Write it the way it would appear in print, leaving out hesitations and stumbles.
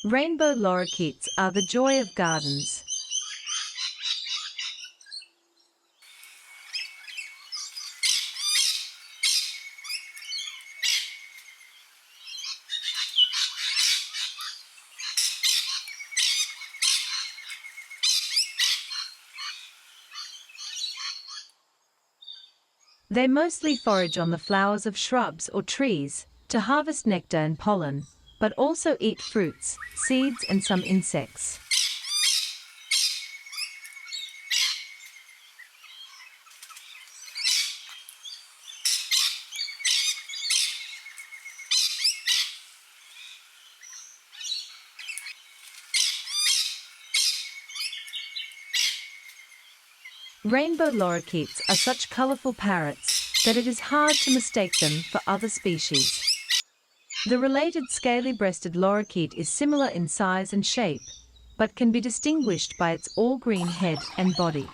Rainbow lorikeets are the joy of gardens. They mostly forage on the flowers of shrubs or trees to harvest nectar and pollen, but also eat fruits, seeds, and some insects. Rainbow lorikeets are such colorful parrots that it is hard to mistake them for other species. The related scaly-breasted lorikeet is similar in size and shape, but can be distinguished by its all-green head and body.